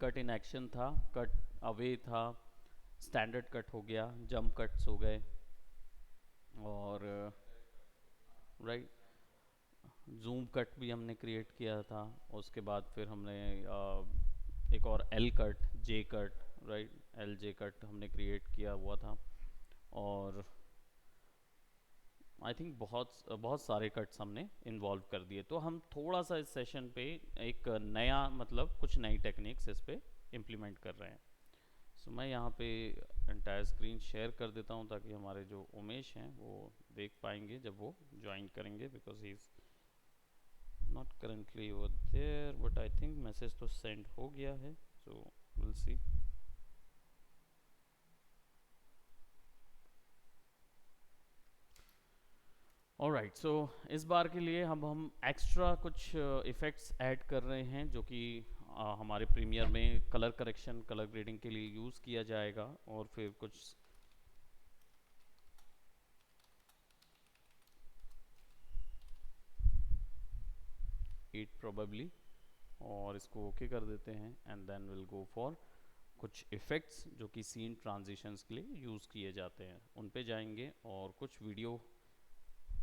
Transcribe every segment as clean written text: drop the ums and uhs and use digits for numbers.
Cut in action था, cut away था, standard cut हो गया, जंप कट्स हो गए, और राइट जूम कट भी हमने क्रिएट किया था। उसके बाद फिर हमने एक और L cut, J cut, right L J cut हमने क्रिएट किया हुआ था। और आई थिंक बहुत बहुत सारे कट्स हमने इन्वॉल्व कर दिए। तो हम थोड़ा सा इस सेशन पे एक नया मतलब कुछ नई टेक्निक्स इस पे इम्प्लीमेंट कर रहे हैं। सो मैं यहाँ पे एंटायर स्क्रीन शेयर कर देता हूँ ताकि हमारे जो उमेश हैं वो देख पाएंगे जब वो ज्वाइन करेंगे, because he is not currently over there, but I think message तो सेंड हो गया है, सो विल सी। ऑलराइट, सो इस बार के लिए हम एक्स्ट्रा कुछ इफ़ेक्ट्स ऐड कर रहे हैं जो कि हमारे प्रीमियर में कलर करेक्शन, कलर ग्रेडिंग के लिए यूज़ किया जाएगा। और फिर कुछ इट प्रोबेबली, और इसको ओके कर देते हैं and then will go for कुछ इफ़ेक्ट्स जो कि सीन ट्रांजिशंस के लिए यूज़ किए जाते हैं, उन पे जाएंगे। और कुछ वीडियो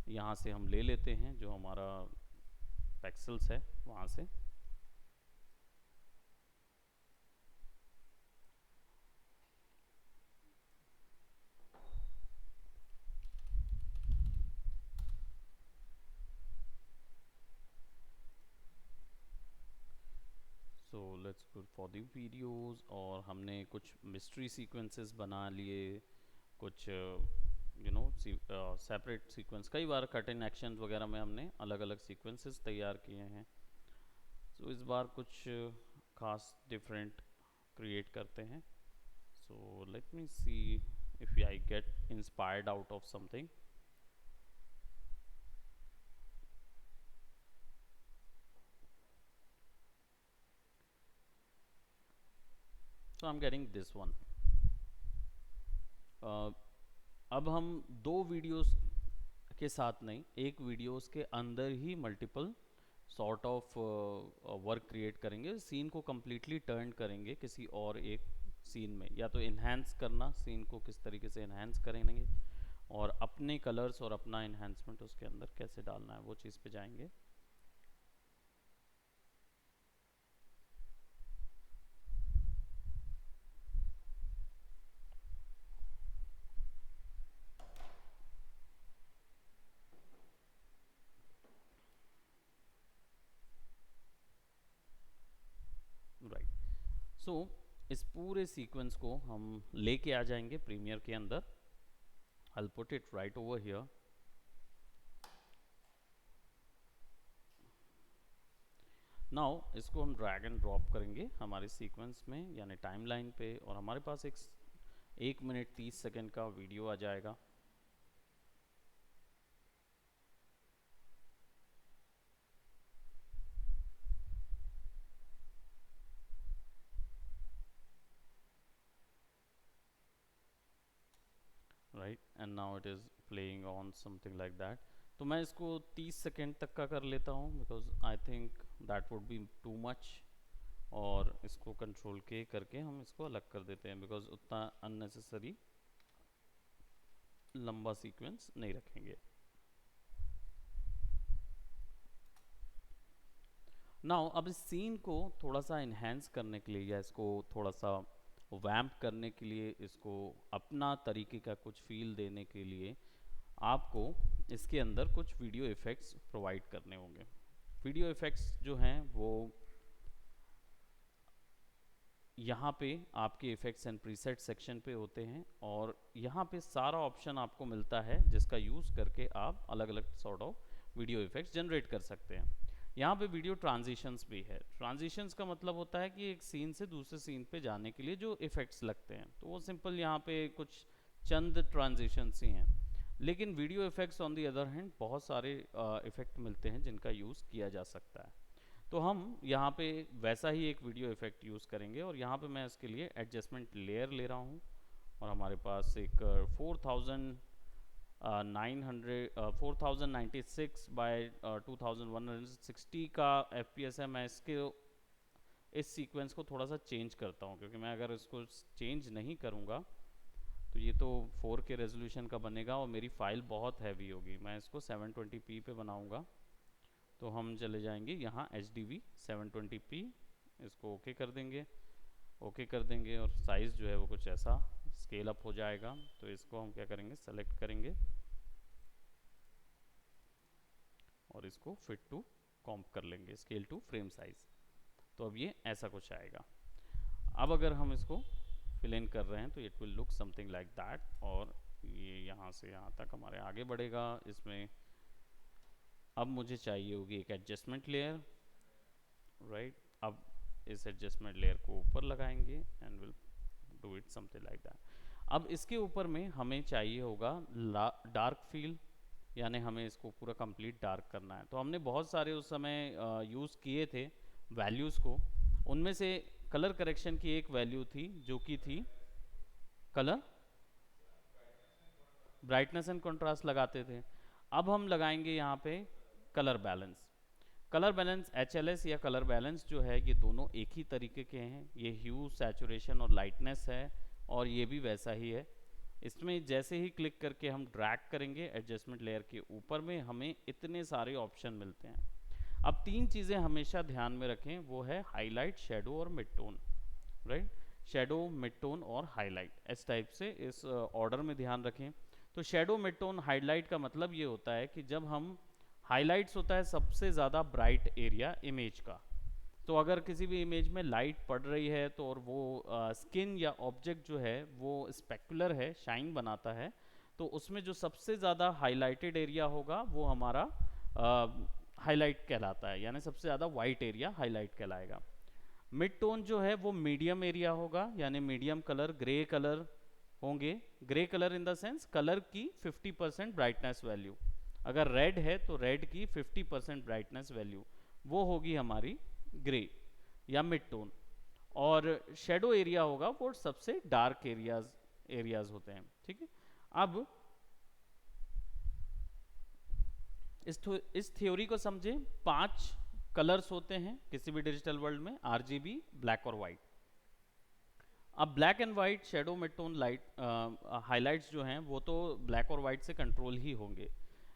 यहाँ से हम ले लेते हैं जो हमारा पेक्सल्स है वहाँ से। So let's go for the videos. और हमने कुछ मिस्ट्री सीक्वेंसेस बना लिए, कुछ सेपरेट सीक्वेंस, कई बार कट इन एक्शन वगैरह में हमने अलग अलग सीक्वेंसेस तैयार किए हैं। सो इस बार कुछ खास डिफरेंट क्रिएट करते हैं। So let me see if I get inspired out of something. So I am getting this one. अब हम दो वीडियोस के साथ नहीं, एक वीडियोस के अंदर ही multiple sort of work create करेंगे, सीन को कम्प्लीटली टर्न करेंगे किसी और एक सीन में, या तो इन्हेंस करना, सीन को किस तरीके से इन्हेंस करेंगे और अपने कलर्स और अपना इन्हेंसमेंट उसके अंदर कैसे डालना है वो चीज़ पे जाएंगे। राइट, सो इस पूरे सीक्वेंस को हम लेके आ जाएंगे प्रीमियर के अंदर। I'll put it right over here. Now इसको हम ड्रैग एंड ड्रॉप करेंगे हमारे सीक्वेंस में, यानी टाइमलाइन पे, और हमारे पास एक मिनट 30 सेकेंड का वीडियो आ जाएगा। Right, and now it is playing on something like that. तो मैं इसको 30 सेकेंड तक का कर लेता हूँ because I think that would be too much. और इसको कंट्रोल के करके हम इसको अलग कर देते हैं बिकॉज उतना अननेसेसरी लंबा सीक्वेंस नहीं रखेंगे। नाउ अब इस सीन को थोड़ा सा इन्हेंस करने के लिए या इसको थोड़ा सा वैम्प करने के लिए, इसको अपना तरीके का कुछ फील देने के लिए आपको इसके अंदर कुछ वीडियो इफ़ेक्ट्स प्रोवाइड करने होंगे। वीडियो इफ़ेक्ट्स जो हैं वो यहाँ पे आपके इफ़ेक्ट्स एंड प्रीसेट सेक्शन पे होते हैं, और यहाँ पे सारा ऑप्शन आपको मिलता है जिसका यूज़ करके आप अलग अलग sort of video effects generate कर सकते हैं। यहाँ पे वीडियो ट्रांजिशंस भी है। ट्रांजिशंस का मतलब होता है कि एक सीन से दूसरे सीन पे जाने के लिए जो इफ़ेक्ट्स लगते हैं, तो वो सिंपल यहाँ पे कुछ चंद ट्रांजिशंस ही हैं। लेकिन video effects on the other hand बहुत सारे इफ़ेक्ट मिलते हैं जिनका यूज़ किया जा सकता है। तो हम यहाँ पे वैसा ही एक वीडियो इफ़ेक्ट यूज़ करेंगे, और यहाँ पे मैं इसके लिए एडजस्टमेंट लेयर ले रहा हूँ, और हमारे पास एक 4096 बाय 2160 का FPS है। मैं इसके इस सीक्वेंस को थोड़ा सा चेंज करता हूँ, क्योंकि मैं अगर इसको चेंज नहीं करूँगा तो ये तो 4K रेजोल्यूशन का बनेगा और मेरी फाइल बहुत हैवी होगी। मैं इसको 720p पे बनाऊँगा, तो हम चले जाएंगे यहाँ HDV 720p, इसको ओके कर देंगे, ओके कर देंगे और साइज़ जो है वो कुछ ऐसा स्केल अप हो जाएगा। तो इसको हम क्या करेंगे, सेलेक्ट करेंगे और इसको फिट टू कॉम्प कर लेंगे, स्केल टू फ्रेम साइज। तो अब ये ऐसा कुछ आएगा। अब अगर हम इसको फिल इन कर रहे हैं तो it will look something like that, और ये यहाँ से यहाँ तक हमारे आगे बढ़ेगा। इसमें अब मुझे चाहिए होगी एक एडजस्टमेंट लेयर, राइट। अब इस एडजस्टमेंट लेयर को ऊपर लगाएंगे and will do it something like that. अब इसके ऊपर में हमें चाहिए होगा डार्क फील, यानी हमें इसको पूरा कंप्लीट डार्क करना है। तो हमने बहुत सारे उस समय यूज़ किए थे वैल्यूज़ को, उनमें से कलर करेक्शन की एक वैल्यू थी जो कि थी कलर ब्राइटनेस एंड कंट्रास्ट लगाते थे। अब हम लगाएंगे यहाँ पे colour balance. Colour balance HLS या कलर बैलेंस जो है ये दोनों एक ही तरीके के हैं। ये ह्यू, सैचुरेशन और लाइटनेस है, और ये भी वैसा ही है। इसमें जैसे ही क्लिक करके हम ड्रैग करेंगे एडजस्टमेंट लेयर के ऊपर में, हमें इतने सारे ऑप्शन मिलते हैं। अब तीन चीज़ें हमेशा ध्यान में रखें, वो है हाईलाइट, शेडो और mid tone, right. Shadow, mid tone और हाईलाइट, इस टाइप से इस ऑर्डर में ध्यान रखें। तो शेडो, मिड टोन, हाईलाइट का मतलब ये होता है कि जब हम हाईलाइट्स होता है सबसे ज़्यादा ब्राइट एरिया इमेज का। तो अगर किसी भी इमेज में लाइट पड़ रही है तो और वो स्किन या ऑब्जेक्ट जो है वो स्पेकुलर है, शाइन बनाता है, तो उसमें जो सबसे ज़्यादा हाईलाइटेड एरिया होगा वो हमारा हाईलाइट कहलाता है, यानी सबसे ज़्यादा वाइट एरिया हाईलाइट कहलाएगा। मिड टोन जो है वो मीडियम एरिया होगा, यानी मीडियम कलर, ग्रे कलर होंगे। Grey colour in the sense colour की 50% ब्राइटनेस वैल्यू, अगर रेड है तो रेड की 50% ब्राइटनेस वैल्यू वो होगी हमारी ग्रे या मिड टोन। और शेडो एरिया होगा वो सबसे डार्क एरियाज होते हैं, ठीक है। अब इस थ्योरी को समझें। 5 कलर्स होते हैं किसी भी डिजिटल वर्ल्ड में, RGB, ब्लैक और वाइट। अब black and white, shadow, mid tone, light, highlights जो हैं वो तो ब्लैक और वाइट से कंट्रोल ही होंगे,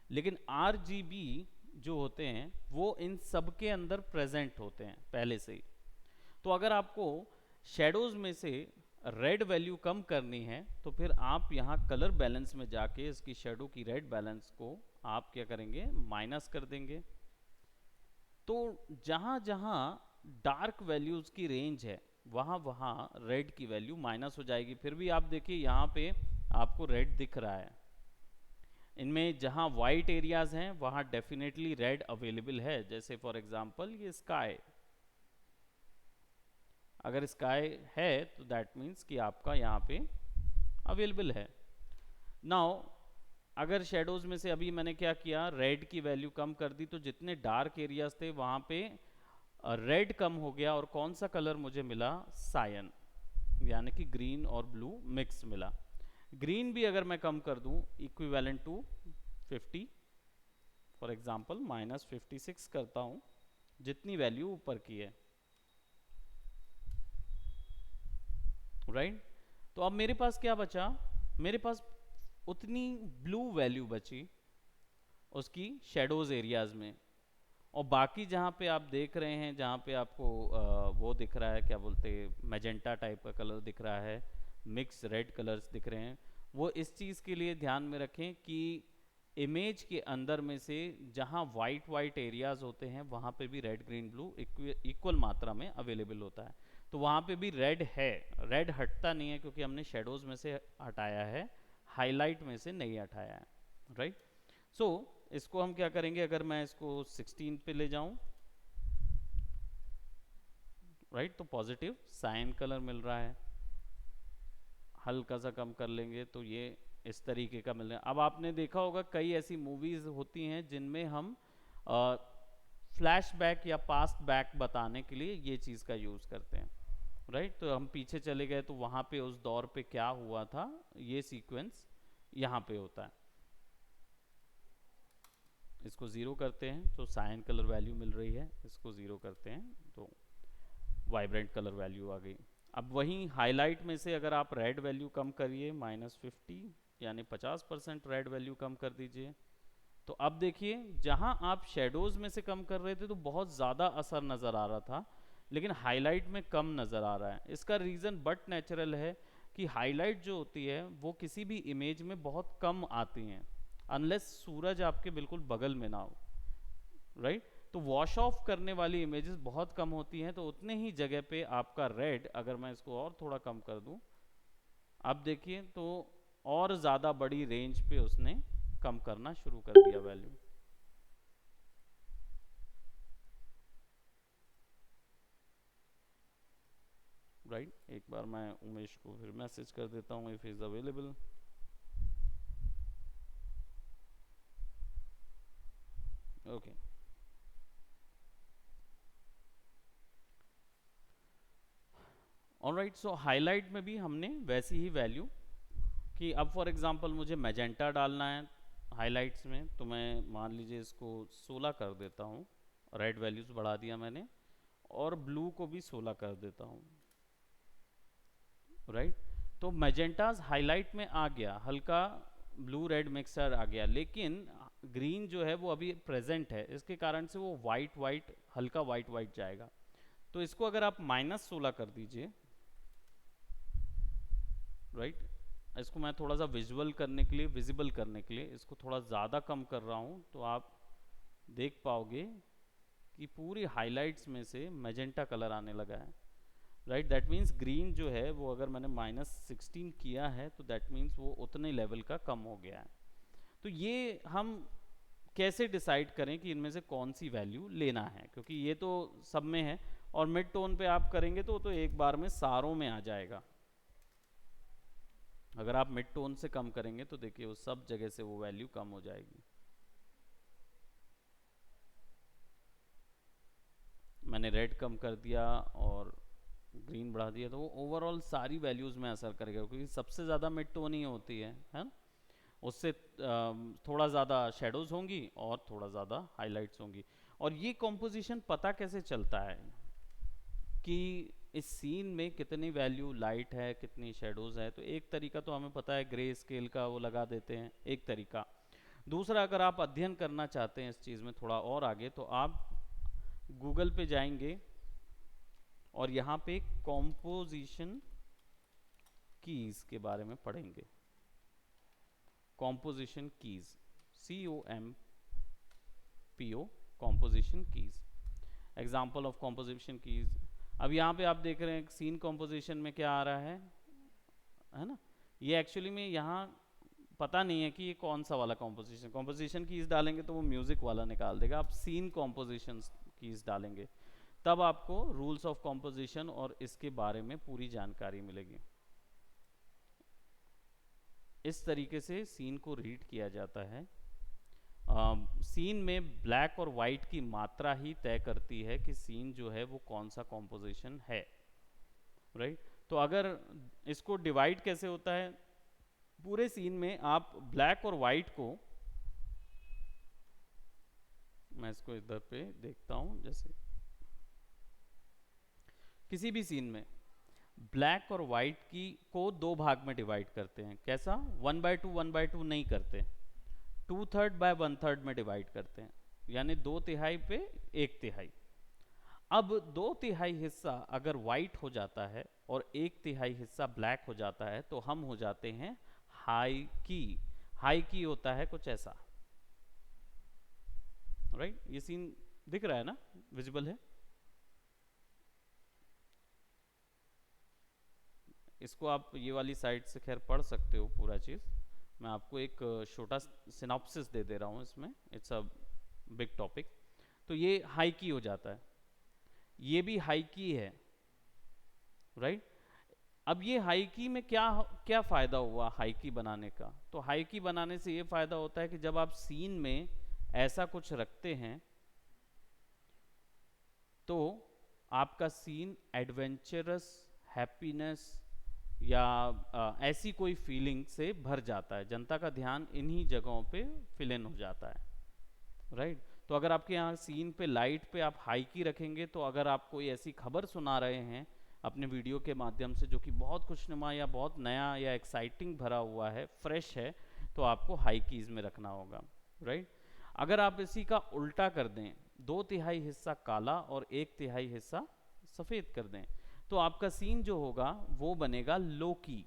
लेकिन RGB जो होते हैं वो इन सब के अंदर प्रेजेंट होते हैं पहले से ही। तो अगर आपको शेडोज में से रेड वैल्यू कम करनी है तो फिर आप यहाँ कलर बैलेंस में जाके इसकी शेडो की रेड बैलेंस को आप क्या करेंगे, माइनस कर देंगे। तो जहाँ जहाँ डार्क वैल्यूज की रेंज है वहाँ वहाँ रेड की वैल्यू माइनस हो जाएगी। फिर भी आप देखिए यहाँ पे आपको रेड दिख रहा है। इनमें जहाँ वाइट एरियाज हैं वहाँ डेफिनेटली रेड अवेलेबल है। जैसे फॉर एग्जांपल ये स्काई, अगर स्काई है तो दैट मीन्स कि आपका यहाँ पे अवेलेबल है। नाउ अगर शेडोज में से अभी मैंने क्या किया, रेड की वैल्यू कम कर दी, तो जितने डार्क एरियाज थे वहाँ पे रेड कम हो गया, और कौन सा कलर मुझे मिला, सायन, यानी कि ग्रीन और ब्लू मिक्स मिला। ग्रीन भी अगर मैं कम कर दूं इक्विवेलेंट टू 50, फॉर एग्जांपल -56 करता हूं, जितनी वैल्यू ऊपर की है, राइट। तो अब मेरे पास क्या बचा, मेरे पास उतनी ब्लू वैल्यू बची उसकी शेडोज एरियाज में, और बाकी जहाँ पे आप देख रहे हैं, जहाँ पे आपको वो दिख रहा है, क्या बोलते हैं, मैजेंटा टाइप का कलर दिख रहा है, मिक्स रेड कलर्स दिख रहे हैं, वो इस चीज़ के लिए ध्यान में रखें कि इमेज के अंदर में से जहाँ वाइट एरियाज होते हैं वहाँ पे भी रेड, ग्रीन, ब्लू इक्वल मात्रा में अवेलेबल होता है। तो वहाँ पे भी रेड है, रेड हटता नहीं है क्योंकि हमने शेडोज में से हटाया है, हाईलाइट में से नहीं हटाया है, राइट। सो इसको हम क्या करेंगे, अगर मैं इसको 16 पे ले जाऊं, राइट, तो पॉजिटिव साइन कलर मिल रहा है। हल्का सा कम कर लेंगे तो ये इस तरीके का मिल रहा है। अब आपने देखा होगा कई ऐसी मूवीज होती हैं जिनमें हम फ्लैशबैक या पास्ट बैक बताने के लिए ये चीज़ का यूज़ करते हैं, राइट। तो हम पीछे चले गए तो वहाँ पे उस दौर पे क्या हुआ था, ये सीक्वेंस यहाँ पे होता है। इसको 0 करते हैं तो साइन कलर वैल्यू मिल रही है, इसको 0 करते हैं तो वाइब्रेंट कलर वैल्यू आ गई। अब वहीं हाईलाइट में से अगर आप रेड वैल्यू कम करिए -50, यानी 50% रेड वैल्यू कम कर दीजिए, तो अब देखिए जहां आप शेडोज में से कम कर रहे थे तो बहुत ज़्यादा असर नज़र आ रहा था, लेकिन हाईलाइट में कम नज़र आ रहा है। इसका रीज़न बट नेचुरल है कि हाईलाइट जो होती है वो किसी भी इमेज में बहुत कम आती हैं, अनलेस सूरज आपके बिल्कुल बगल में ना हो, राइट। तो वॉश ऑफ करने वाली इमेजेस बहुत कम होती हैं, तो उतने ही जगह पे आपका रेड, अगर मैं इसको और थोड़ा कम कर दूं, अब देखिए तो और ज़्यादा बड़ी रेंज पे उसने कम करना शुरू कर दिया वैल्यू। राइट, एक बार मैं उमेश को फिर मैसेज कर देता हूँ if is available. Okay, alright. So highlight में भी हमने वैसी ही वैल्यू कि अब फॉर एग्जांपल मुझे मैजेंटा डालना है हाइलाइट्स में, तो मैं मान लीजिए इसको 16 कर देता हूँ, रेड वैल्यूज बढ़ा दिया मैंने, और ब्लू को भी 16 कर देता हूँ, राइट। तो मैजेंटाज हाईलाइट में आ गया, हल्का ब्लू रेड मिक्सर आ गया, लेकिन ग्रीन जो है वो अभी प्रेजेंट है, इसके कारण से वो वाइट वाइट, हल्का वाइट वाइट जाएगा। तो इसको अगर आप -16 कर दीजिए, राइट, इसको मैं थोड़ा सा विजुअल करने के लिए, विजिबल करने के लिए इसको थोड़ा ज़्यादा कम कर रहा हूँ, तो आप देख पाओगे कि पूरी हाइलाइट्स में से मैजेंटा कलर आने लगा है, राइट। दैट मीन्स ग्रीन जो है वो अगर मैंने -16 किया है तो दैट मीन्स वो उतने लेवल का कम हो गया है। तो ये हम कैसे डिसाइड करें कि इनमें से कौन सी वैल्यू लेना है, क्योंकि ये तो सब में है, और मिड टोन पे आप करेंगे तो एक बार में सारों में आ जाएगा। अगर आप मिड टोन से कम करेंगे तो देखिए वो सब जगह से वो वैल्यू कम हो जाएगी। मैंने रेड कम कर दिया और ग्रीन बढ़ा दिया, तो वो ओवरऑल सारी वैल्यूज में असर करेगा, क्योंकि सबसे ज़्यादा मिड टोन ही होती है ना। उससे थोड़ा ज़्यादा शेडोज होंगी और थोड़ा ज़्यादा हाइलाइट्स होंगी। और ये कॉम्पोजिशन पता कैसे चलता है कि इस सीन में कितनी वैल्यू लाइट है, कितनी शेडोज है? तो एक तरीका तो हमें पता है, ग्रे स्केल का वो लगा देते हैं, एक तरीका। दूसरा, अगर आप अध्ययन करना चाहते हैं इस चीज़ में थोड़ा और आगे, तो आप गूगल पे जाएंगे और यहाँ पे कॉम्पोजिशन कीज के बारे में पढ़ेंगे। Composition keys, COMPO, composition keys, example of composition keys. अब यहाँ पे आप देख रहे हैं सीन कॉम्पोजिशन में क्या आ रहा है ना। ये एक्चुअली में यहाँ पता नहीं है कि ये कौन सा वाला कॉम्पोजिशन कीज डालेंगे तो वो म्यूजिक वाला निकाल देगा। आप सीन कॉम्पोजिशन कीज डालेंगे तब आपको रूल्स ऑफ कॉम्पोजिशन और इसके बारे में पूरी जानकारी मिलेगी। इस तरीके से सीन को रीड किया जाता है। सीन में ब्लैक और वाइट की मात्रा ही तय करती है कि सीन जो है वो कौन सा कॉम्पोजिशन है, राइट। तो अगर इसको डिवाइड कैसे होता है, पूरे सीन में आप ब्लैक और वाइट को, मैं इसको इधर पे देखता हूं, जैसे किसी भी सीन में ब्लैक और वाइट की को दो भाग में डिवाइड करते हैं। कैसा? 1/2 1/2 नहीं करते, 2/3 बाय 1/3 में डिवाइड करते हैं, यानी 2/3 पे 1/3। अब 2/3 हिस्सा अगर वाइट हो जाता है और 1/3 हिस्सा ब्लैक हो जाता है तो हम हो जाते हैं हाई की। हाई की होता है कुछ ऐसा, राइट। ये सीन दिख रहा है ना, विजिबल है। इसको आप ये वाली साइड से खैर पढ़ सकते हो पूरा चीज़, मैं आपको एक छोटा सिनॉप्सिस दे रहा हूँ इसमें, इट्स अ बिग टॉपिक। तो ये हाई की हो जाता है, ये भी हाई की है, राइट। अब ये हाई की में क्या क्या फ़ायदा हुआ हाई की बनाने का? तो हाई की बनाने से ये फ़ायदा होता है कि जब आप सीन में ऐसा कुछ रखते हैं तो आपका सीन एडवेंचरस, हैप्पीनेस या ऐसी कोई फीलिंग से भर जाता है। जनता का ध्यान इन्हीं जगहों पे फिल इन हो जाता है, राइट। तो अगर आपके यहाँ सीन पे लाइट पे आप हाई की रखेंगे, तो अगर आप कोई ऐसी खबर सुना रहे हैं अपने वीडियो के माध्यम से जो कि बहुत खुशनुमा या बहुत नया या एक्साइटिंग भरा हुआ है, फ्रेश है, तो आपको हाई कीज़ में रखना होगा, राइट। अगर आप इसी का उल्टा कर दें, 2/3 हिस्सा काला और 1/3 हिस्सा सफ़ेद कर दें, तो आपका सीन जो होगा वो बनेगा लो की,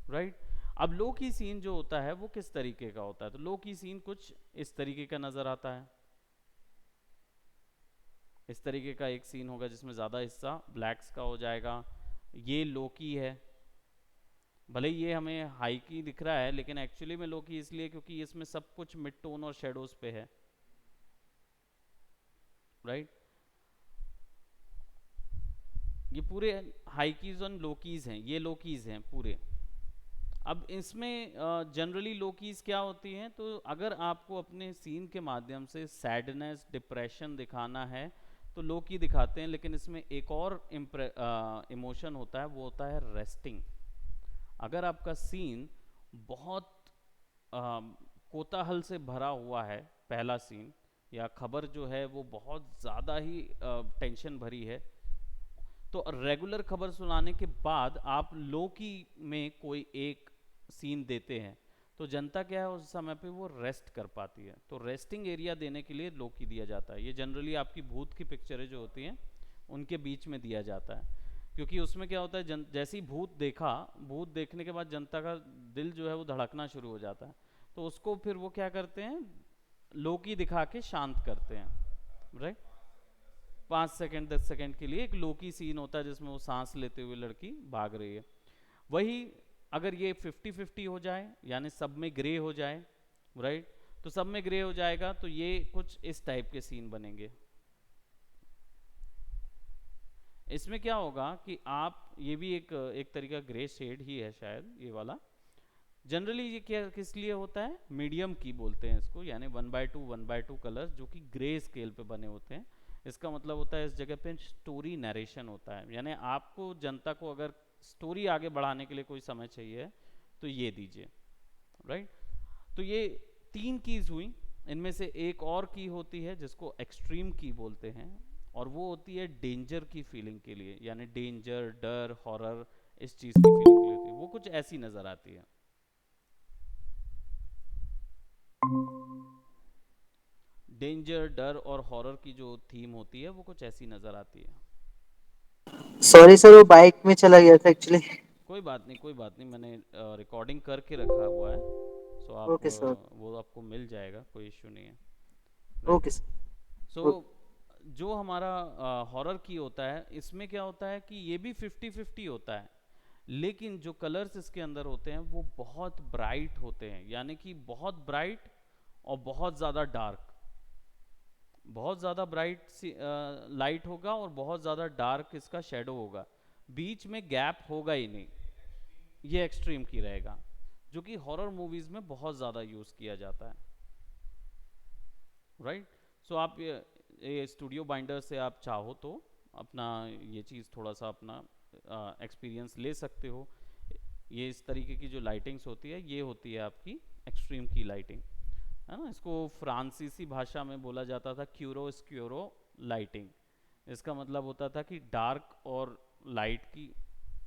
राइट। अब लो की सीन जो होता है वो किस तरीके का होता है, तो लो की सीन कुछ इस तरीके का नज़र आता है। इस तरीके का एक सीन होगा जिसमें ज़्यादा हिस्सा ब्लैक्स का हो जाएगा, ये लो की है। भले ये हमें हाई की दिख रहा है, लेकिन एक्चुअली में लो की इसलिए क्योंकि इसमें सब कुछ मिड टोन और शेडोज पे है, राइट। ये पूरे हाई कीज और लो कीज हैं, ये लो कीज हैं पूरे। अब इसमें जनरली लो कीज क्या होती हैं, तो अगर आपको अपने सीन के माध्यम से सैडनेस, डिप्रेशन दिखाना है तो लो की दिखाते हैं, लेकिन इसमें एक और इमोशन होता है, वो होता है रेस्टिंग। अगर आपका सीन बहुत कोताहल से भरा हुआ है, पहला सीन, या खबर जो है वो बहुत ज़्यादा ही टेंशन भरी है, तो रेगुलर खबर सुनाने के बाद आप लो की में कोई एक सीन देते हैं, तो जनता क्या है उस समय पे वो रेस्ट कर पाती है, तो रेस्टिंग एरिया देने के लिए लो की दिया जाता है। ये जनरली आपकी भूत की पिक्चरें जो होती हैं उनके बीच में दिया जाता है, क्योंकि उसमें क्या होता है, जैसे ही भूत देखा, भूत देखने के बाद जनता का दिल जो है वो धड़कना शुरू हो जाता है, तो उसको फिर वो क्या करते हैं, लो की दिखा के शांत करते हैं, राइट। 5 सेकंड 10 सेकंड के लिए एक लो की सीन होता है जिसमें वो सांस लेते हुए लड़की भाग रही है। वही अगर ये 50-50 हो जाए, यानी सब में ग्रे हो जाए, राइट, तो सब में ग्रे हो जाएगा, तो ये कुछ इस टाइप के सीन बनेंगे। इसमें क्या होगा कि आप ये भी एक तरीका ग्रे शेड ही है शायद ये वाला। जनरली ये क्या किस लिए होता है, मीडियम की बोलते हैं इसको, यानी 1/2 कलर्स जो कि ग्रे स्केल पे बने होते हैं। इसका मतलब होता है इस जगह पे स्टोरी नरेशन होता है, यानी आपको जनता को अगर स्टोरी आगे बढ़ाने के लिए कोई समय चाहिए तो ये दीजिए, राइट। तो ये 3 कीज हुई, इनमें से एक और की होती है जिसको एक्सट्रीम की बोलते हैं, और वो होती है डेंजर की फीलिंग के लिए, यानी डेंजर, डर, हॉरर, इस चीज़ की फीलिंग के लिए होती है, वो कुछ ऐसी नज़र आती है। डेंजर, डर और हॉरर की जो थीम होती है वो कुछ ऐसी नज़र आती है। सॉरी सर, वो बाइक में चला गया था एक्चुअली। कोई बात नहीं, कोई बात नहीं, मैंने रिकॉर्डिंग करके रखा हुआ है, सो आप ओके सर। वो आपको मिल जाएगा, कोई इश्यू नहीं है, राइट। Okay so sir. जो हमारा हॉरर की होता है, इसमें क्या होता है कि ये भी 50-50 होता है, लेकिन जो कलर्स इसके अंदर होते हैं वो बहुत ब्राइट होते हैं, यानी कि बहुत ब्राइट और बहुत ज़्यादा डार्क। बहुत ज़्यादा ब्राइट लाइट होगा और बहुत ज़्यादा डार्क इसका शेडो होगा, बीच में गैप होगा ही नहीं, ये एक्सट्रीम की रहेगा, जो कि हॉरर मूवीज़ में बहुत ज़्यादा यूज़ किया जाता है, राइट। सो आप ये स्टूडियो बाइंडर से आप चाहो तो अपना ये चीज़ थोड़ा सा अपना एक्सपीरियंस ले सकते हो। ये इस तरीके की जो लाइटिंग्स होती है ये होती है आपकी एक्सट्रीम की लाइटिंग, है ना। इसको फ्रांसीसी भाषा में बोला जाता था क्यूरो स्क्यूरो लाइटिंग। इसका मतलब होता था कि डार्क और लाइट की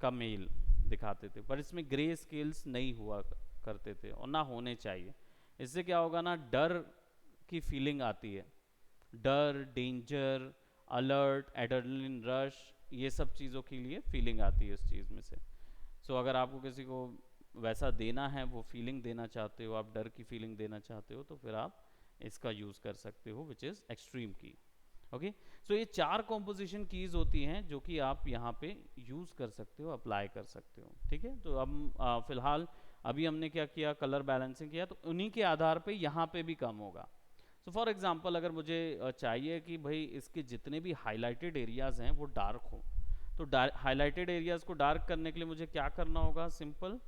का मेल दिखाते थे, पर इसमें ग्रे स्केल्स नहीं हुआ करते थे और ना होने चाहिए। इससे क्या होगा ना, डर की फीलिंग आती है, डर, डेंजर, अलर्ट, एड्रेनलिन रश, ये सब चीज़ों के लिए फीलिंग आती है इस चीज़ में से। सो अगर आपको किसी को वैसा देना है, वो फीलिंग देना चाहते हो, आप डर की फीलिंग देना चाहते हो, तो फिर आप इसका यूज़ कर सकते हो, विच इज़ एक्सट्रीम की। ओके, सो ये 4 कॉम्पोजिशन कीज़ होती हैं जो कि आप यहाँ पे यूज़ कर सकते हो, अप्लाई कर सकते हो, ठीक है। तो अब फिलहाल अभी हमने क्या किया, कलर बैलेंसिंग किया, तो उन्हीं के आधार पे यहाँ पे भी कम होगा। सो फॉर एग्जांपल अगर मुझे चाहिए कि भाई इसके जितने भी हाईलाइटेड एरियाज हैं वो डार्क हो, तो हाईलाइटेड एरियाज को डार्क करने के लिए मुझे क्या करना होगा, सिंपल,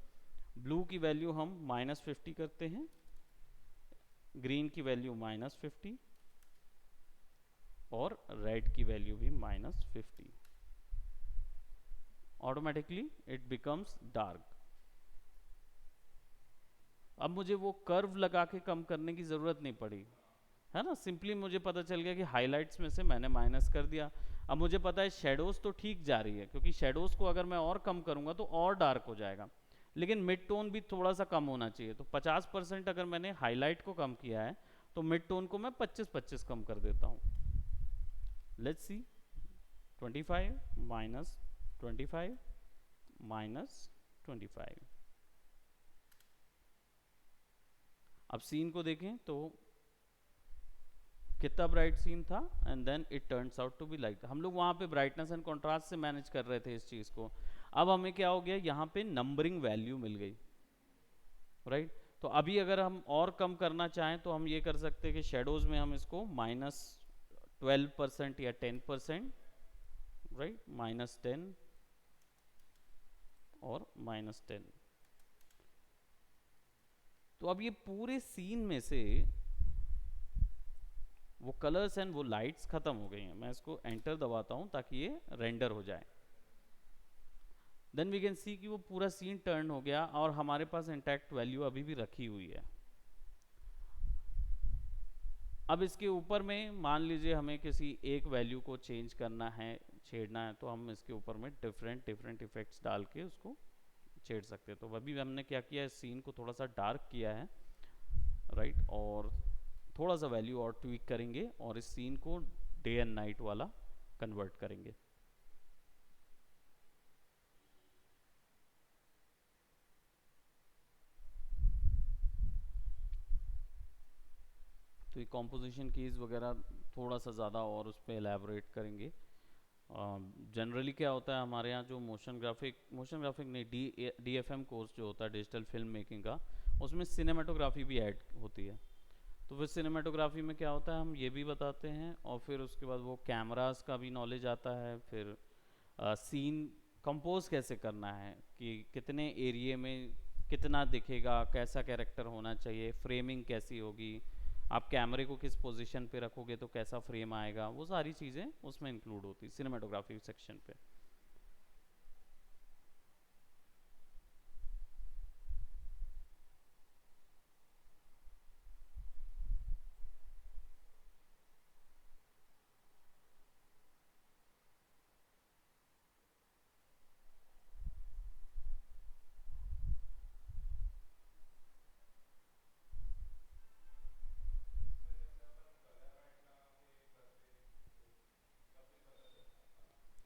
ब्लू की वैल्यू हम -50 करते हैं, ग्रीन की वैल्यू -50 और रेड की वैल्यू भी -50, ऑटोमेटिकली इट बिकम्स डार्क। अब मुझे वो कर्व लगा के कम करने की ज़रूरत नहीं पड़ी, है ना। सिंपली मुझे पता चल गया कि हाइलाइट्स में से मैंने माइनस कर दिया। अब मुझे पता है शेडोज तो ठीक जा रही है, क्योंकि शेडोज को अगर मैं और कम करूंगा तो और डार्क हो जाएगा, लेकिन मिड टोन भी थोड़ा सा कम होना चाहिए। तो 50% अगर मैंने हाईलाइट को कम किया है तो मिड टोन को मैं 25-25 कम कर देता हूँ। Let's see, 25 minus 25 minus 25। अब सीन को देखें तो कितना ब्राइट सीन था, and then it turns out to be like. हम लोग वहाँ पे ब्राइटनेस एंड कंट्रास्ट से मैनेज कर रहे थे इस चीज़ को। अब हमें क्या हो गया, यहाँ पे नंबरिंग वैल्यू मिल गई, राइट। तो अभी अगर हम और कम करना चाहें तो हम ये कर सकते हैं कि शेडोज में हम इसको -12% या 10%, राइट, -10 और -10। तो अब ये पूरे सीन में से वो कलर्स एंड वो लाइट्स खत्म हो गई हैं। मैं इसको एंटर दबाता हूं ताकि ये रेंडर हो जाए। देन वी कैन सी कि वो पूरा सीन टर्न हो गया और हमारे पास इंटैक्ट वैल्यू अभी भी रखी हुई है। अब इसके ऊपर में मान लीजिए हमें किसी एक वैल्यू को चेंज करना है, छेड़ना है, तो हम इसके ऊपर में डिफरेंट डिफरेंट इफेक्ट्स डाल के उसको छेड़ सकते हैं। तो अभी हमने क्या किया, इस सीन को थोड़ा सा डार्क किया है, राइट, और थोड़ा सा वैल्यू और ट्वीक करेंगे और इस सीन को डे एंड नाइट वाला कन्वर्ट करेंगे। तो ये कॉम्पोजिशन कीज़ वगैरह थोड़ा सा ज़्यादा और उस पर एलैबोरेट करेंगे। जनरली क्या होता है हमारे यहाँ, जो मोशन ग्राफिक नहीं, DFM कोर्स जो होता है डिजिटल फिल्म मेकिंग का, उसमें सिनेमाटोग्राफी भी ऐड होती है। तो फिर सिनेमाटोग्राफी में क्या होता है, हम ये भी बताते हैं और फिर उसके बाद वो कैमरास का भी नॉलेज आता है। फिर सीन कंपोज कैसे करना है, कि कितने एरिए में कितना दिखेगा, कैसा कैरेक्टर होना चाहिए, फ्रेमिंग कैसी होगी, आप कैमरे को किस पोजीशन पे रखोगे तो कैसा फ्रेम आएगा, वो सारी चीज़ें उसमें इंक्लूड होती सिनेमाटोग्राफी सेक्शन पे।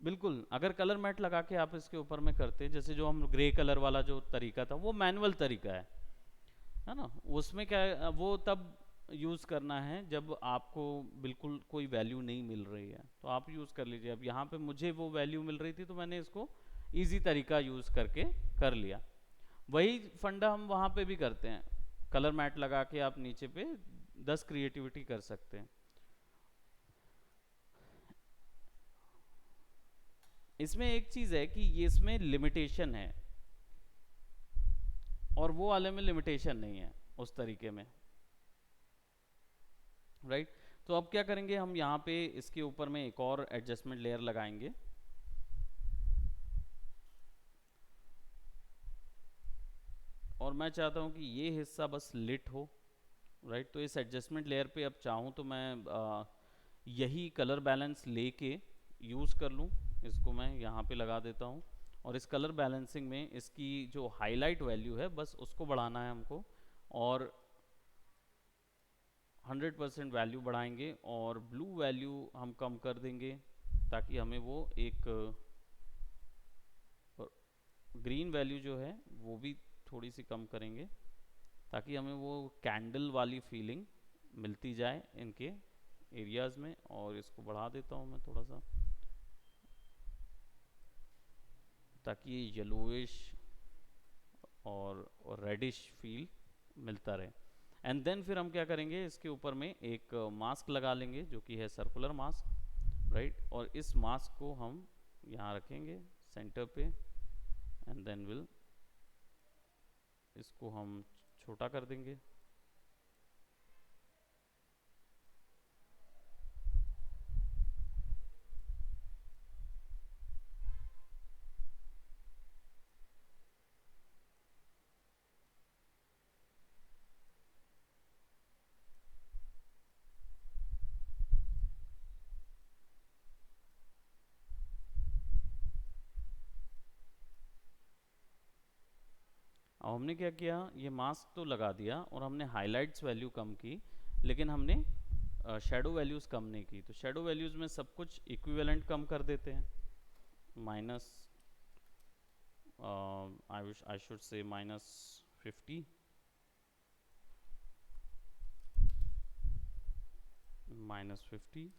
बिल्कुल, अगर कलर मैट लगा के आप इसके ऊपर में करते, जैसे जो हम ग्रे कलर वाला जो तरीका था वो मैनुअल तरीका है ना। उसमें क्या है, वो तब यूज़ करना है जब आपको बिल्कुल कोई वैल्यू नहीं मिल रही है, तो आप यूज़ कर लीजिए। अब यहाँ पे मुझे वो वैल्यू मिल रही थी तो मैंने इसको इजी तरीका यूज़ करके कर लिया। वही फंडा हम वहाँ पे भी करते हैं, कलर मैट लगा के आप नीचे पे 10 क्रिएटिविटी कर सकते हैं। इसमें एक चीज़ है कि ये इसमें लिमिटेशन है और वो वाले में लिमिटेशन नहीं है उस तरीके में, राइट। तो अब क्या करेंगे, हम यहाँ पे इसके ऊपर में एक और एडजस्टमेंट लेयर लगाएंगे। और मैं चाहता हूँ कि ये हिस्सा बस लिट हो, राइट। तो इस एडजस्टमेंट लेयर पे अब चाहूँ तो मैं यही कलर बैलेंस लेके यूज़ कर लूँ। इसको मैं यहाँ पे लगा देता हूँ और इस कलर बैलेंसिंग में इसकी जो हाईलाइट वैल्यू है बस उसको बढ़ाना है हमको, और 100% वैल्यू बढ़ाएंगे और ब्लू वैल्यू हम कम कर देंगे ताकि हमें वो एक ग्रीन वैल्यू जो है वो भी थोड़ी सी कम करेंगे ताकि हमें वो कैंडल वाली फीलिंग मिलती जाए इनके एरियाज़ में। और इसको बढ़ा देता हूँ मैं थोड़ा सा ताकि ये येलोइश और रेडिश फील मिलता रहे। एंड देन फिर हम क्या करेंगे, इसके ऊपर में एक मास्क लगा लेंगे जो कि है सर्कुलर मास्क, राइट। और इस मास्क को हम यहाँ रखेंगे सेंटर पे, एंड देन विल इसको हम छोटा कर देंगे। अब हमने क्या किया, ये मास्क तो लगा दिया और हमने हाइलाइट्स वैल्यू कम की, लेकिन हमने शेडो वैल्यूज़ कम नहीं की। तो शेडो वैल्यूज़ में सब कुछ इक्विवेलेंट कम कर देते हैं, minus I should say -50, -50,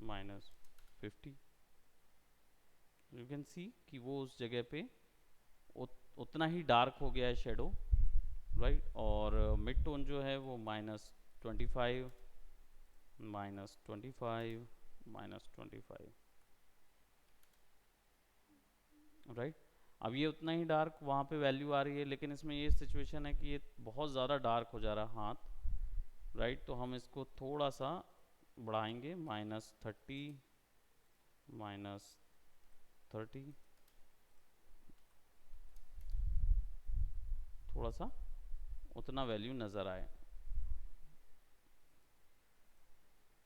-50। You can see कि वो उस जगह पे उतना ही डार्क हो गया है शेडो, राइट। और मिड टोन जो है वो -25, -25, -25, राइट। अब ये उतना ही डार्क वहाँ पे वैल्यू आ रही है, लेकिन इसमें ये सिचुएशन है कि ये बहुत ज़्यादा डार्क हो जा रहा है हाथ, राइट। तो हम इसको थोड़ा सा बढ़ाएंगे, -30, -30, थोड़ा सा उतना वैल्यू नज़र आए।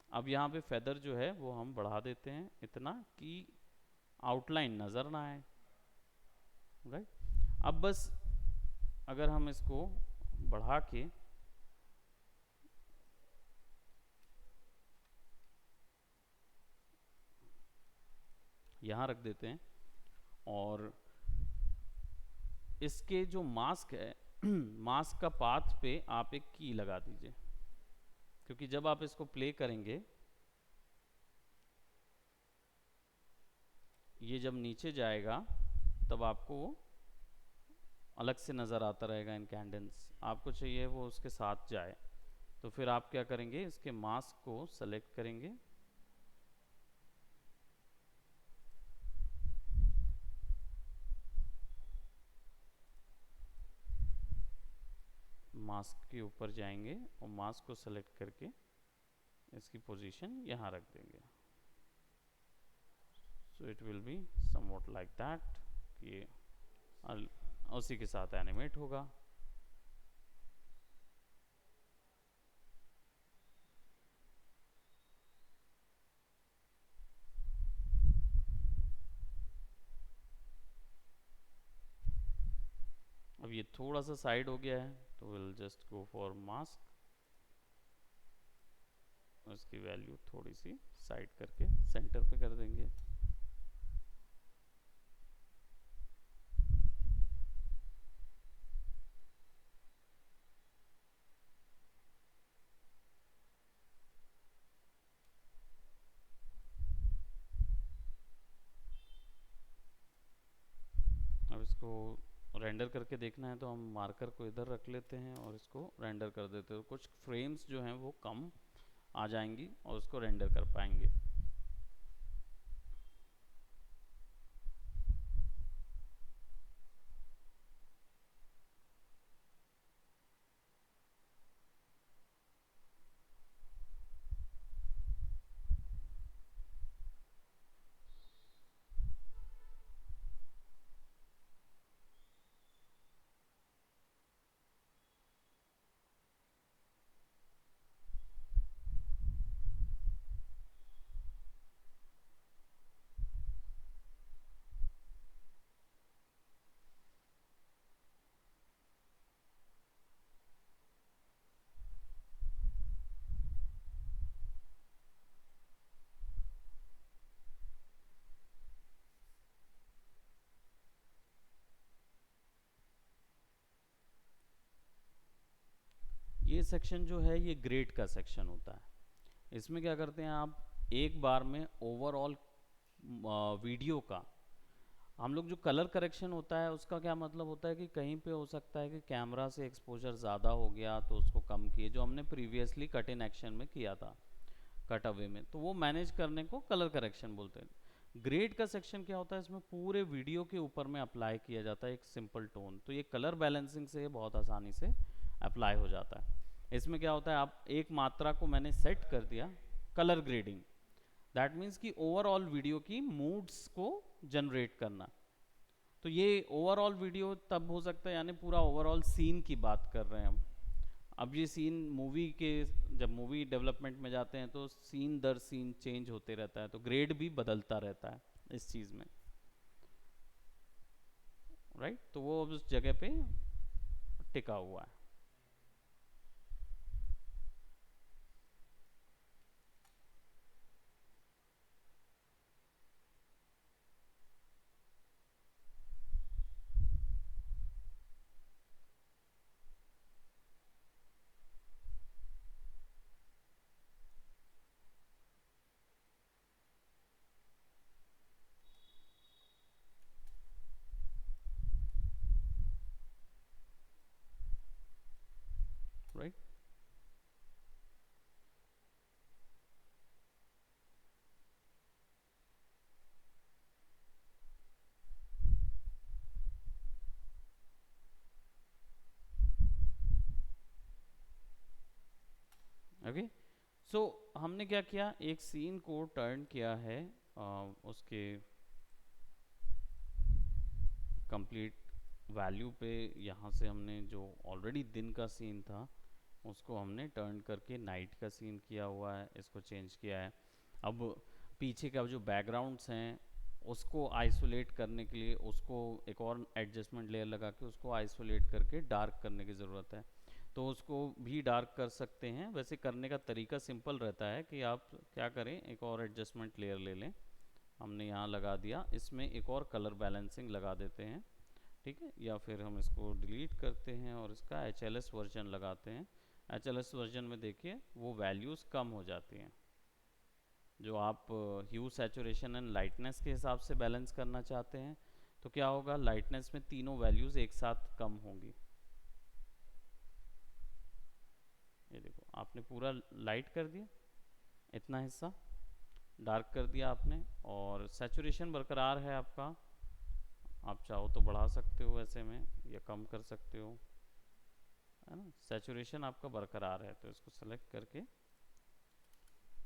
अब यहाँ पे फेदर जो है वो हम बढ़ा देते हैं इतना कि आउटलाइन नज़र ना आए, राइट। अब बस अगर हम इसको बढ़ा के यहाँ रख देते हैं, और इसके जो मास्क है मास्क का पाथ पे आप एक की लगा दीजिए, क्योंकि जब आप इसको प्ले करेंगे, ये जब नीचे जाएगा तब आपको वो अलग से नज़र आता रहेगा इन कैंडेंस। आपको चाहिए वो उसके साथ जाए, तो फिर आप क्या करेंगे, इसके मास्क को सेलेक्ट करेंगे, मास्क के ऊपर जाएंगे और मास्क को सेलेक्ट करके इसकी पोजीशन यहाँ रख देंगे। So it will be somewhat like that, कि उसी के साथ एनिमेट होगा। अब ये थोड़ा सा साइड हो गया है, तो will just go for mask, उसकी वैल्यू थोड़ी सी साइड करके सेंटर पे कर देंगे। अब इसको रेंडर करके देखना है तो हम मार्कर को इधर रख लेते हैं और इसको रेंडर कर देते हैं, तो कुछ फ्रेम्स जो हैं वो कम आ जाएंगी और उसको रेंडर कर पाएंगे। ये सेक्शन जो है ये ग्रेड का सेक्शन होता है। इसमें क्या करते हैं आप, एक बार में ओवरऑल वीडियो का हम लोग जो कलर करेक्शन होता है उसका क्या मतलब होता है कि कहीं पे हो सकता है कि कैमरा से एक्सपोजर ज़्यादा हो गया तो उसको कम किए, जो हमने प्रीवियसली कट इन एक्शन में किया था, कट अवे में, तो वो मैनेज करने को कलर करेक्शन बोलते हैं। ग्रेड का सेक्शन क्या होता है, इसमें पूरे वीडियो के ऊपर में अप्लाई किया जाता है एक सिंपल टोन, तो ये कलर बैलेंसिंग से बहुत आसानी से अप्लाई हो जाता है। इसमें क्या होता है, आप एक मात्रा को मैंने सेट कर दिया, कलर ग्रेडिंग, दैट मीन्स कि ओवरऑल वीडियो की मूड्स को जनरेट करना। तो ये ओवरऑल वीडियो तब हो सकता है, यानी पूरा ओवरऑल सीन की बात कर रहे हैं हम। अब ये सीन मूवी के, जब मूवी डेवलपमेंट में जाते हैं तो सीन दर सीन चेंज होते रहता है, तो ग्रेड भी बदलता रहता है इस चीज़ में। राइट, तो वो अब उस जगह पे टिका हुआ है। Right, okay. सो हमने क्या किया, एक सीन को टर्न किया है उसके कंप्लीट वैल्यू पे। यहाँ से हमने जो ऑलरेडी दिन का सीन था उसको हमने टर्न करके नाइट का सीन किया हुआ है, इसको चेंज किया है। अब पीछे का जो बैकग्राउंड्स हैं उसको आइसोलेट करने के लिए उसको एक और एडजस्टमेंट लेयर लगा के उसको आइसोलेट करके डार्क करने की ज़रूरत है। तो उसको भी डार्क कर सकते हैं। वैसे करने का तरीका सिंपल रहता है कि आप क्या करें, एक और एडजस्टमेंट लेयर ले लें। हमने यहाँ लगा दिया, इसमें एक और कलर बैलेंसिंग लगा देते हैं, ठीक है। या फिर हम इसको डिलीट करते हैं और इसका HLS वर्जन लगाते हैं। HLS वर्जन में देखिए वो वैल्यूज़ कम हो जाती हैं। जो आप ह्यू, सैचुरेशन एंड लाइटनेस के हिसाब से बैलेंस करना चाहते हैं तो क्या होगा, लाइटनेस में तीनों वैल्यूज़ एक साथ कम होंगी। ये देखो आपने पूरा लाइट कर दिया, इतना हिस्सा डार्क कर दिया आपने, और सैचुरेशन बरकरार है आपका। आप चाहो तो बढ़ा सकते हो ऐसे में या कम कर सकते हो, है ना। सैचुरेशन आपका बरकरार है तो इसको सेलेक्ट करके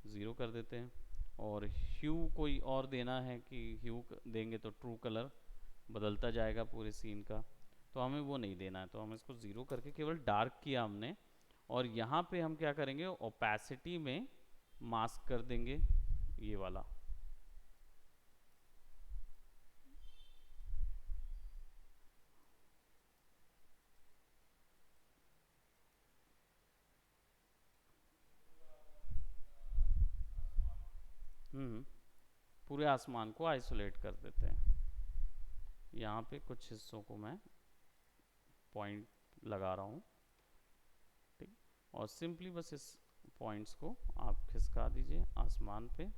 0 कर देते हैं। और ह्यू कोई और देना है कि ह्यू देंगे तो ट्रू कलर बदलता जाएगा पूरे सीन का, तो हमें वो नहीं देना है, तो हम इसको 0 करके केवल डार्क किया हमने। और यहाँ पे हम क्या करेंगे, ओपेसिटी में मास्क कर देंगे ये वाला। पूरे आसमान को आइसोलेट कर देते हैं। यहाँ पे कुछ हिस्सों को मैं पॉइंट लगा रहा हूँ, ठीक। और सिंपली बस इस पॉइंट्स को आप खिसका दीजिए आसमान पे।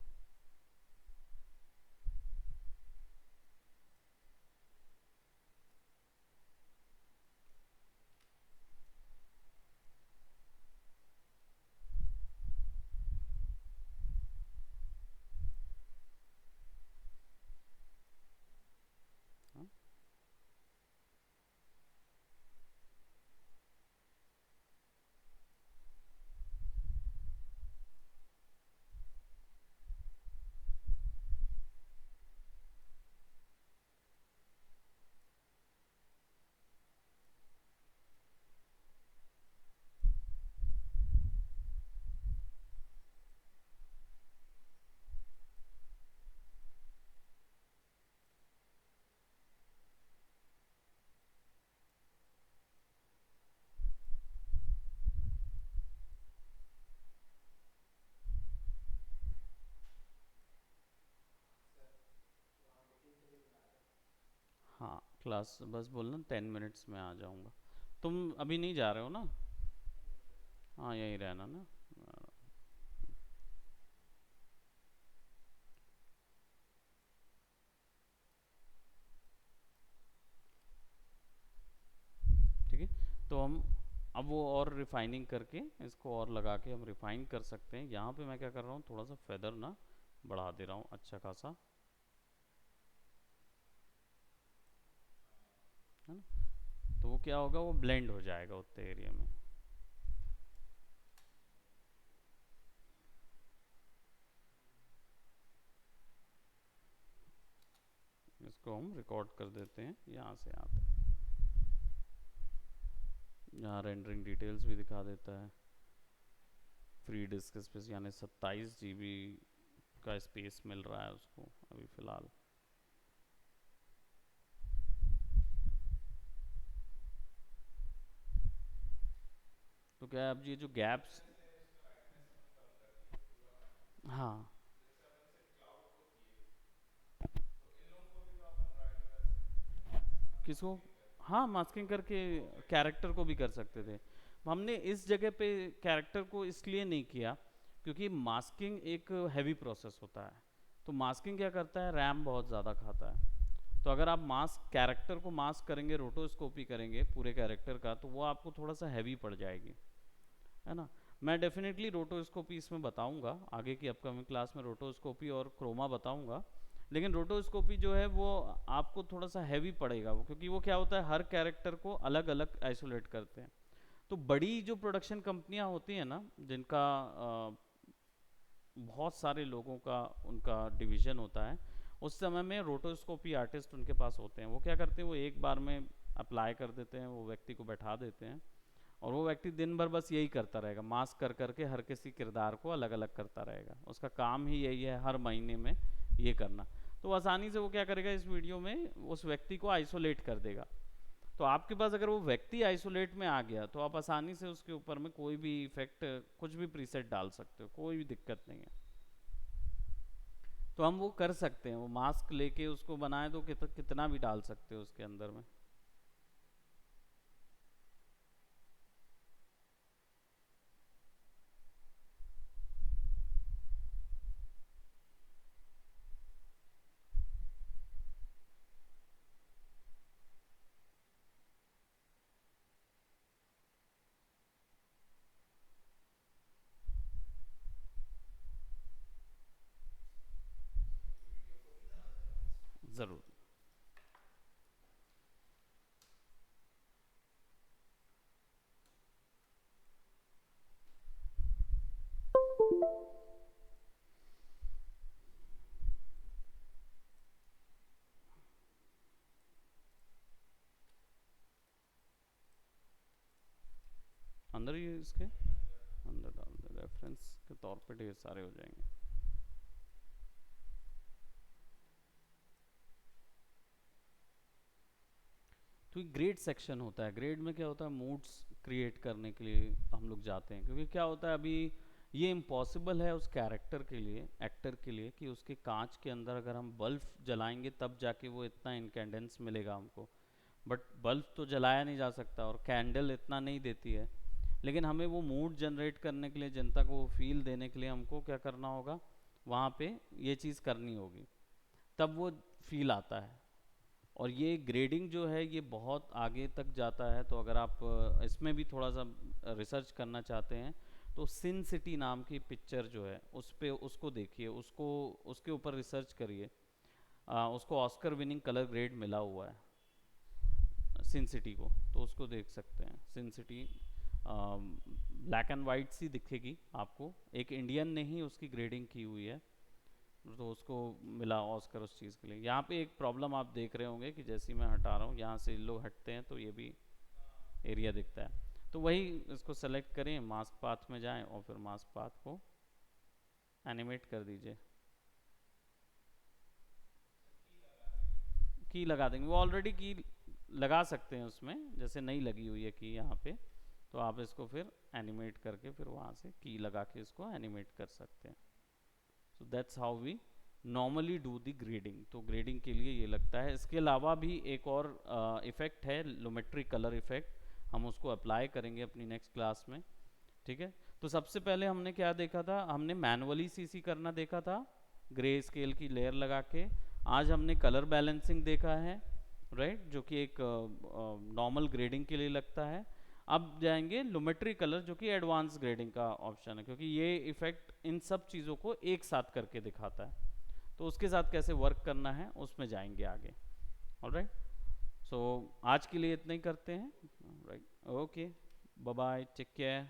हाँ, हाँ क्लास बस बोलना 10 मिनट्स में आ जाऊँगा। तुम अभी नहीं जा रहे हो ना? हाँ यहीं रहना ना। ठीक है, तो हम अब वो और रिफाइनिंग करके इसको और लगा के हम रिफाइन कर सकते हैं। यहाँ पे मैं क्या कर रहा हूँ, थोड़ा सा फेदर ना बढ़ा दे रहा हूँ अच्छा खासा, है ना। तो वो क्या होगा, वो ब्लेंड हो जाएगा उतने एरिया में। इसको हम रिकॉर्ड कर देते हैं, यहाँ से आते हैं। यहाँ रेंडरिंग डिटेल्स भी दिखा देता है। फ्री डिस्क स्पेस यानी 27 GB का स्पेस मिल रहा है उसको अभी फ़िलहाल। तो क्या है, अब ये जो गैप्स, हाँ किसको, हाँ मास्किंग करके कैरेक्टर को भी कर सकते थे। हमने इस जगह पे कैरेक्टर को इसलिए नहीं किया क्योंकि मास्किंग एक हैवी प्रोसेस होता है। तो मास्किंग क्या करता है, रैम बहुत ज़्यादा खाता है। तो अगर आप मास्क कैरेक्टर को मास्क करेंगे, रोटोस्कोपी करेंगे पूरे कैरेक्टर का, तो वो आपको थोड़ा सा हैवी पड़ जाएगी, है ना। मैं डेफिनेटली रोटोस्कोपी इसमें बताऊंगा आगे की अपकमिंग क्लास में, रोटोस्कोपी और क्रोमा बताऊंगा। लेकिन रोटोस्कोपी जो है वो आपको थोड़ा सा हैवी पड़ेगा वो, क्योंकि वो क्या होता है, हर कैरेक्टर को अलग अलग आइसोलेट करते हैं। तो बड़ी जो प्रोडक्शन कंपनियां होती हैं ना, जिनका बहुत सारे लोगों का उनका डिवीजन होता है, उस समय में रोटोस्कोपी आर्टिस्ट उनके पास होते हैं। वो क्या करते हैं, वो एक बार में अप्लाई कर देते हैं, वो व्यक्ति को बैठा देते हैं, और वो व्यक्ति दिन भर बस यही करता रहेगा, मास्क कर करके हर किसी किरदार को अलग अलग करता रहेगा। उसका काम ही यही है, हर महीने में ये करना। तो आसानी से वो क्या करेगा, इस वीडियो में उस व्यक्ति को आइसोलेट कर देगा। तो आपके पास अगर वो व्यक्ति आइसोलेट में आ गया तो आप आसानी से उसके ऊपर में कोई भी इफेक्ट, कुछ भी प्रीसेट डाल सकते हो, कोई भी दिक्कत नहीं है। तो हम वो कर सकते हैं, वो मास्क लेके उसको बनाए तो कितना भी डाल सकते हो उसके अंदर में। ज़रूर। अंदर ही इसके अंदर डाल दे, रेफरेंस के तौर पे ढेर सारे हो जाएंगे। तो ग्रेड सेक्शन होता है, ग्रेड में क्या होता है, मूड्स क्रिएट करने के लिए हम लोग जाते हैं। क्योंकि क्या होता है, अभी ये इम्पॉसिबल है उस कैरेक्टर के लिए, एक्टर के लिए, कि उसके कांच के अंदर अगर हम बल्ब जलाएंगे तब जाके वो इतना इनकेंडेंस मिलेगा हमको। बट बल्ब तो जलाया नहीं जा सकता और कैंडल इतना नहीं देती है। लेकिन हमें वो मूड जनरेट करने के लिए, जनता को वो फील देने के लिए हमको क्या करना होगा, वहाँ पे ये चीज़ करनी होगी, तब वो फील आता है। और ये ग्रेडिंग जो है ये बहुत आगे तक जाता है। तो अगर आप इसमें भी थोड़ा सा रिसर्च करना चाहते हैं तो सिन सिटी नाम की पिक्चर जो है उस पे उसको देखिए, उसको उसके ऊपर रिसर्च करिए। उसको ऑस्कर विनिंग कलर ग्रेड मिला हुआ है सिन सिटी को, तो उसको देख सकते हैं। सिन सिटी ब्लैक एंड वाइट सी दिखेगी आपको, एक इंडियन ने ही उसकी ग्रेडिंग की हुई है, तो उसको मिला ऑस्कर उस चीज़ के लिए। यहाँ पे एक प्रॉब्लम आप देख रहे होंगे कि जैसे ही मैं हटा रहा हूँ, यहाँ से लोग हटते हैं तो ये भी एरिया दिखता है। तो वही इसको सेलेक्ट करें, मास्क पाथ में जाएं और फिर मास्क पाथ को एनिमेट कर दीजिए। की लगा देंगे, वो ऑलरेडी की लगा सकते हैं उसमें, जैसे नई लगी हुई है की यहाँ पे, तो आप इसको फिर एनिमेट करके फिर वहाँ से की लगा के इसको एनिमेट कर सकते हैं। So that's how we normally do the grading. तो ग्रेडिंग के लिए ये लगता है। इसके अलावा भी एक और इफ़ेक्ट है, लोमेट्री कलर इफ़ेक्ट, हम उसको अप्लाई करेंगे अपनी नेक्स्ट क्लास में, ठीक है। तो सबसे पहले हमने क्या देखा था, हमने मैनुअली सीसी करना देखा था, ग्रे स्केल की लेयर लगा के। आज हमने कलर बैलेंसिंग देखा है, राइट, जो कि एक नॉर्मल ग्रेडिंग के लिए लगता है। अब जाएंगे लोमेट्री कलर, जो कि एडवांस ग्रेडिंग का ऑप्शन है, क्योंकि ये इफेक्ट इन सब चीज़ों को एक साथ करके दिखाता है। तो उसके साथ कैसे वर्क करना है उसमें जाएंगे आगे। ऑलराइट, सो आज के लिए इतना ही करते हैं। Right, okay, bye bye, take care.